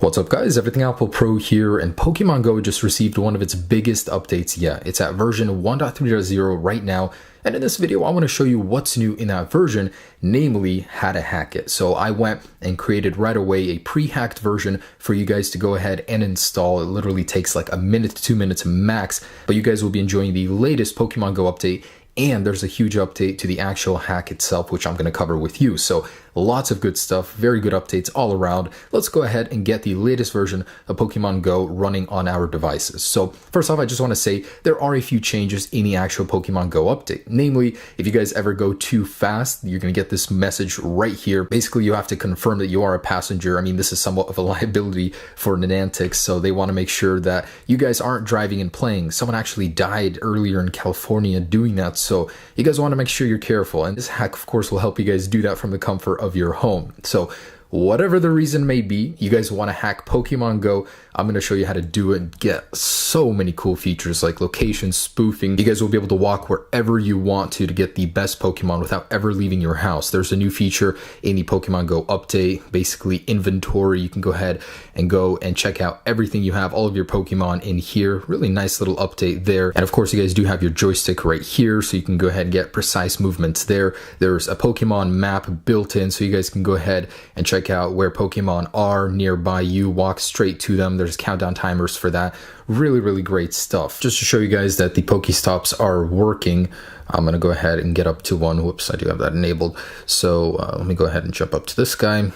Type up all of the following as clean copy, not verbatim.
What's up guys, Everything Apple Pro here, and Pokemon Go just received one of its biggest updates yet. It's at version 1.3.0 right now, and in this video I want to show you what's new in that version, namely how to hack it. So I went and created right away a pre-hacked version for you guys to go ahead and install. It literally takes like a minute to 2 minutes max, but you guys will be enjoying the latest Pokemon Go update. And there's a huge update to the actual hack itself, which I'm going to cover with you. So lots of good stuff, very good updates all around. Let's go ahead and get the latest version of Pokemon Go running on our devices. So first off, I just want to say there are a few changes in the actual Pokemon Go update. Namely, if you guys ever go too fast, you're going to get this message right here. Basically, you have to confirm that you are a passenger. I mean, this is somewhat of a liability for Niantic, so they want to make sure that you guys aren't driving and playing. Someone actually died earlier in California doing that. So you guys want to make sure you're careful, and this hack of course will help you guys do that from the comfort of your home. So whatever the reason may be, you guys want to hack Pokemon Go, I'm going to show you how to do it and get so many cool features like location spoofing. You guys will be able to walk wherever you want to get the best Pokemon without ever leaving your house. There's a new feature in the Pokemon Go update, basically inventory. You can go ahead and check out everything you have, all of your Pokemon in here. Really nice little update there. And of course, you guys do have your joystick right here, so you can go ahead and get precise movements there. There's a Pokemon map built in, so you guys can go ahead and check out where Pokemon are nearby you, walk straight to them. There's countdown timers for that. Really great stuff. Just to show you guys that the Pokestops are working, I'm going to go ahead and get up to one. Whoops, I do have that enabled. So let me go ahead and jump up to this guy.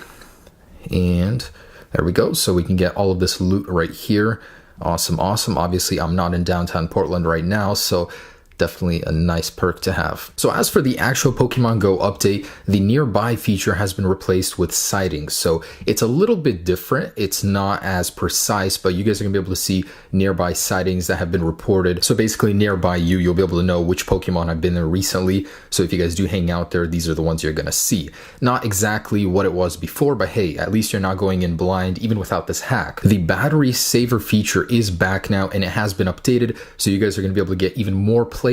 And there we go. So we can get all of this loot right here. Awesome. Obviously, I'm not in downtown Portland right now, so definitely a nice perk to have. So as for the actual Pokemon Go update, the nearby feature has been replaced with sightings. So it's a little bit different. It's not as precise, but you guys are gonna be able to see nearby sightings that have been reported. So basically nearby you, you'll be able to know which Pokemon have been there recently. So if you guys do hang out there, these are the ones you're gonna see. Not exactly what it was before, but hey, at least you're not going in blind even without this hack. The battery saver feature is back now and it has been updated. So you guys are gonna be able to get even more playtime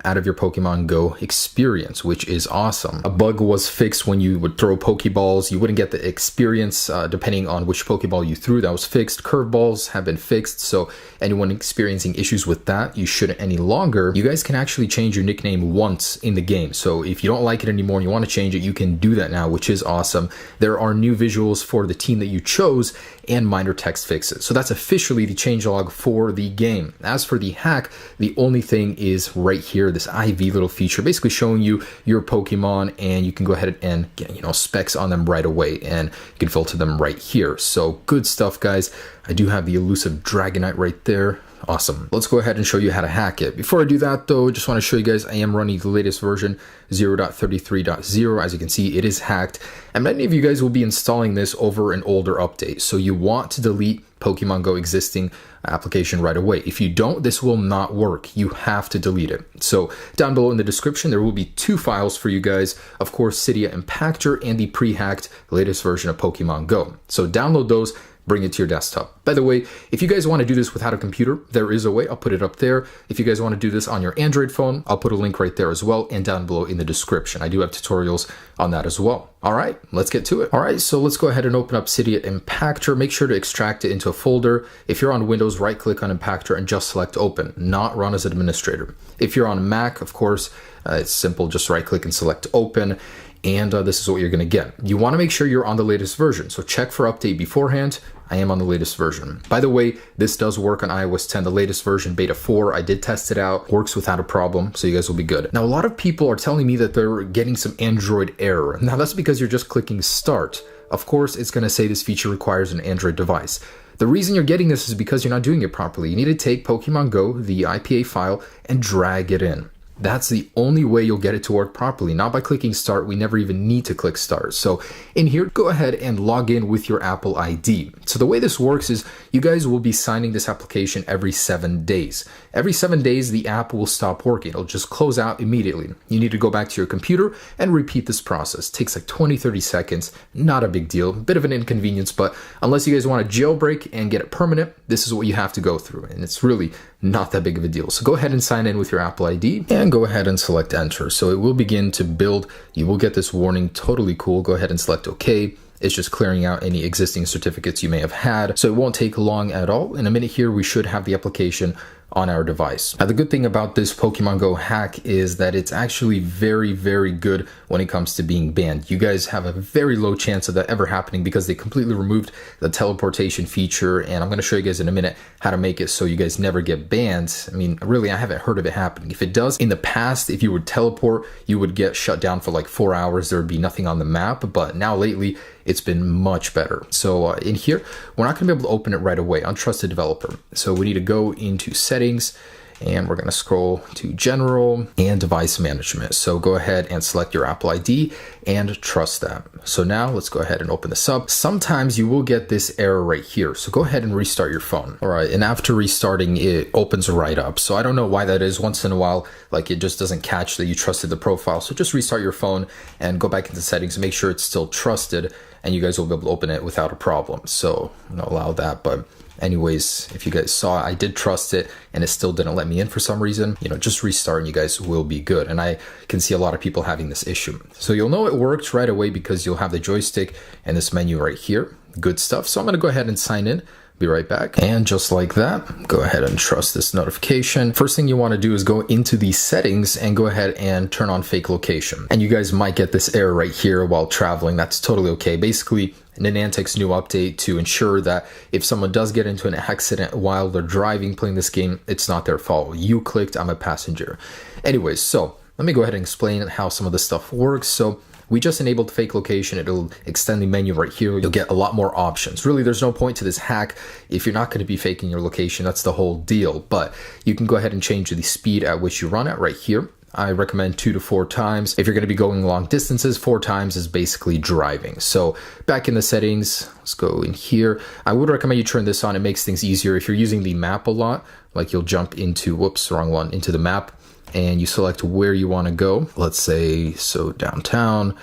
out of your Pokemon Go experience, which is awesome. A bug was fixed when you would throw Pokeballs. You wouldn't get the experience depending on which Pokeball you threw. That was fixed. Curveballs have been fixed, so anyone experiencing issues with that, you shouldn't any longer. You guys can actually change your nickname once in the game. So if you don't like it anymore and you want to change it, you can do that now, which is awesome. There are new visuals for the team that you chose and minor text fixes. So that's officially the changelog for the game. As for the hack, the only thing is right here, this IV little feature, basically showing you your Pokemon, and you can go ahead and get, specs on them right away, and you can filter them right here. So good stuff, guys. I do have the elusive Dragonite right there. Awesome. Let's go ahead and show you how to hack it. Before I do that though, just want to show you guys I am running the latest version 0.33.0. As you can see, it is hacked, and many of you guys will be installing this over an older update. So you want to delete Pokemon Go existing application right away. If you don't, this will not work. You have to delete it. So down below in the description, there will be two files for you guys. Of course, Cydia Impactor and the pre-hacked latest version of Pokemon Go. So download those, bring it to your desktop. By the way, if you guys want to do this without a computer, there is a way. I'll put it up there. If you guys want to do this on your Android phone, I'll put a link right there as well, and down below in the description. I do have tutorials on that as well. All right, let's get to it. All right, so let's go ahead and open up Cydia Impactor. Make sure to extract it into a folder. If you're on Windows, right click on Impactor and just select open, not run as administrator. If you're on Mac, of course, it's simple, just right click and select open. And this is what you're going to get. You want to make sure you're on the latest version. So check for update beforehand. I am on the latest version. By the way, this does work on iOS 10, the latest version, beta 4. I did test it out. Works without a problem. So you guys will be good. Now, a lot of people are telling me that they're getting some Android error. Now, that's because you're just clicking start. Of course, it's going to say this feature requires an Android device. The reason you're getting this is because you're not doing it properly. You need to take Pokemon Go, the IPA file, and drag it in. That's the only way you'll get it to work properly, not by clicking start. We never even need to click start. So in here, go ahead and log in with your Apple ID. So the way this works is you guys will be signing this application every 7 days. Every 7 days, the app will stop working. It'll just close out immediately. You need to go back to your computer and repeat this process. It takes like 20-30 seconds. Not a big deal, bit of an inconvenience, but unless you guys want to jailbreak and get it permanent, this is what you have to go through. And it's really not that big of a deal. So go ahead and sign in with your Apple ID and go ahead and select enter. So it will begin to build. You will get this warning, totally cool. Go ahead and select OK. It's just clearing out any existing certificates you may have had. So it won't take long at all. In a minute here, we should have the application on our device. Now, the good thing about this Pokemon Go hack is that it's actually very, very good when it comes to being banned. You guys have a very low chance of that ever happening because they completely removed the teleportation feature, and I'm going to show you guys in a minute how to make it so you guys never get banned. I mean, really, I haven't heard of it happening. If it does, in the past, if you would teleport, you would get shut down for like 4 hours. There would be nothing on the map, but now lately, it's been much better. So in here, we're not gonna be able to open it right away, untrusted developer. So we need to go into settings, and we're gonna scroll to general and device management. So go ahead and select your Apple ID and trust that. So now let's go ahead and open this up. Sometimes you will get this error right here. So go ahead and restart your phone. All right, and after restarting, it opens right up. So I don't know why that is. Once in a while, like it just doesn't catch that you trusted the profile. So just restart your phone and go back into settings and make sure it's still trusted, and you guys will be able to open it without a problem. So I'm gonna allow that, but anyways, if you guys saw, I did trust it and it still didn't let me in for some reason, just restart and you guys will be good. And I can see a lot of people having this issue. So you'll know it worked right away because you'll have the joystick and this menu right here. Good stuff. So I'm gonna go ahead and sign in. Be right back. And just like that, go ahead and trust this notification. First thing you want to do is go into the settings and go ahead and turn on fake location. And you guys might get this error right here while traveling. That's totally okay. Basically, Niantic's new update to ensure that if someone does get into an accident while they're driving playing this game, it's not their fault. You clicked, I'm a passenger. Anyways, so let me go ahead and explain how some of this stuff works. So we just enabled fake location. It'll extend the menu right here. You'll get a lot more options. Really, there's no point to this hack if you're not going to be faking your location. That's the whole deal. But you can go ahead and change the speed at which you run at right here. I recommend 2 to 4 times. If you're going to be going long distances, 4 times is basically driving. So back in the settings, let's go in here. I would recommend you turn this on. It makes things easier. If you're using the map a lot, like you'll jump into, whoops, wrong one, into the map, and you select where you want to go. Let's say, so downtown,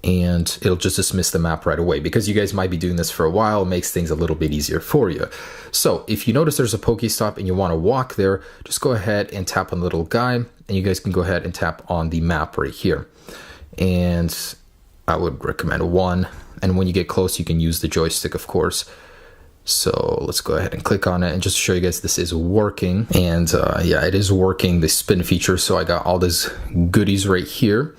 and it'll just dismiss the map right away because you guys might be doing this for a while. It makes things a little bit easier for you. So if you notice there's a Pokestop and you want to walk there, just go ahead and tap on the little guy, and you guys can go ahead and tap on the map right here. And I would recommend 1. And when you get close, you can use the joystick, of course. So let's go ahead and click on it, and just to show you guys this is working. And yeah, it is working, the spin feature. So I got all these goodies right here,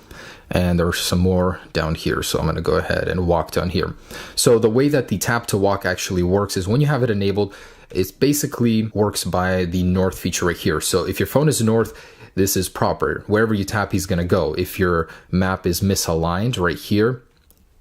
and there's some more down here. So I'm going to go ahead and walk down here. So the way that the tap to walk actually works is when you have it enabled, it basically works by the north feature right here. So if your phone is north, this is proper. Wherever you tap, he's going to go. If your map is misaligned right here,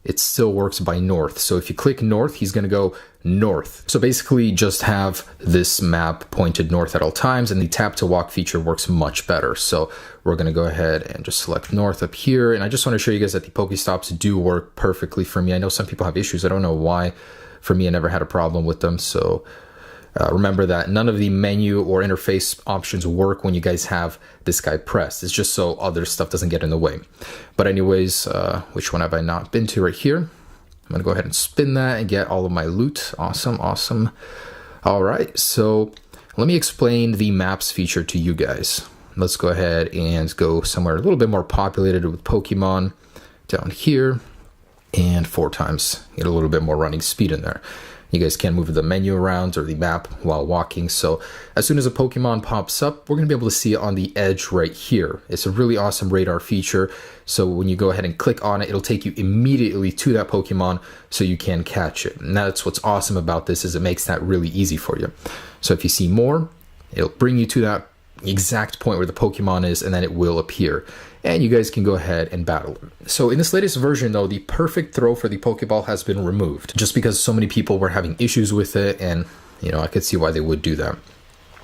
it still works by north. So if you click north, he's going to go north. So basically just have this map pointed north at all times, and the tap to walk feature works much better. So we're going to go ahead and just select north up here. And I just want to show you guys that the Pokestops do work perfectly for me. I know some people have issues. I don't know why. For me, I never had a problem with them. So remember that none of the menu or interface options work when you guys have this guy pressed. It's just so other stuff doesn't get in the way. But anyways, which one have I not been to right here? I'm gonna go ahead and spin that and get all of my loot. Awesome, awesome. All right, so let me explain the maps feature to you guys. Let's go ahead and go somewhere a little bit more populated with Pokemon down here, and 4 times, get a little bit more running speed in there. You guys can move the menu around or the map while walking. So as soon as a Pokemon pops up, we're going to be able to see it on the edge right here. It's a really awesome radar feature. So when you go ahead and click on it, it'll take you immediately to that Pokemon so you can catch it. And that's what's awesome about this, is it makes that really easy for you. So if you see more, it'll bring you to that exact point where the Pokemon is, and then it will appear. And you guys can go ahead and battle them. So in this latest version though, the perfect throw for the Pokeball has been removed, just because so many people were having issues with it, and I could see why they would do that.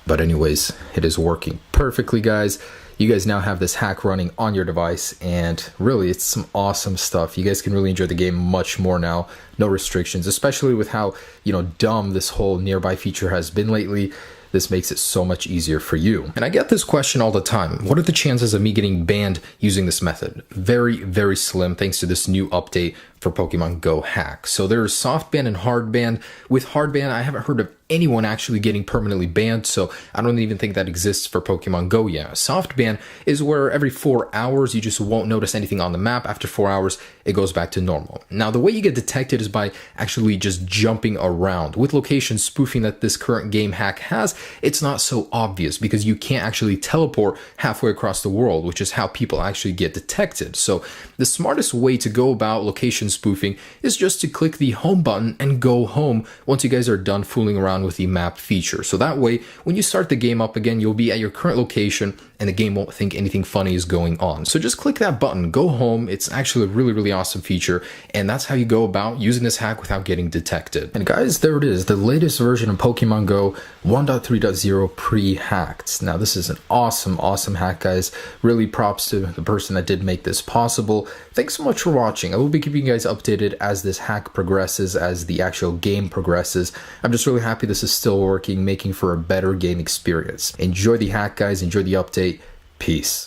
But anyways, it is working perfectly, guys. You guys now have this hack running on your device, and really it's some awesome stuff. You guys can really enjoy the game much more now. No restrictions, especially with how, dumb this whole nearby feature has been lately. This makes it so much easier for you. And I get this question all the time. What are the chances of me getting banned using this method? Very, very slim, thanks to this new update for Pokemon Go hack. So there's soft ban and hard ban. With hard ban, I haven't heard of anyone actually getting permanently banned, so I don't even think that exists for Pokemon Go yet. Soft ban is where every 4 hours you just won't notice anything on the map. After 4 hours, it goes back to normal. Now, the way you get detected is by actually just jumping around. With location spoofing that this current game hack has, it's not so obvious because you can't actually teleport halfway across the world, which is how people actually get detected. So the smartest way to go about location spoofing is just to click the home button and go home once you guys are done fooling around with the map feature. So that way, when you start the game up again, you'll be at your current location and the game won't think anything funny is going on. So just click that button, go home. It's actually a really awesome feature, and that's how you go about using this hack without getting detected. And guys, there it is, the latest version of Pokemon Go 1.3.0 pre-hacked. Now this is an awesome hack, guys. Really props to the person that did make this possible. Thanks so much for watching. I will be keeping you guys updated as this hack progresses, as the actual game progresses. I'm just really happy this is still working, making for a better game experience. Enjoy the hack, guys. Enjoy the update. Peace.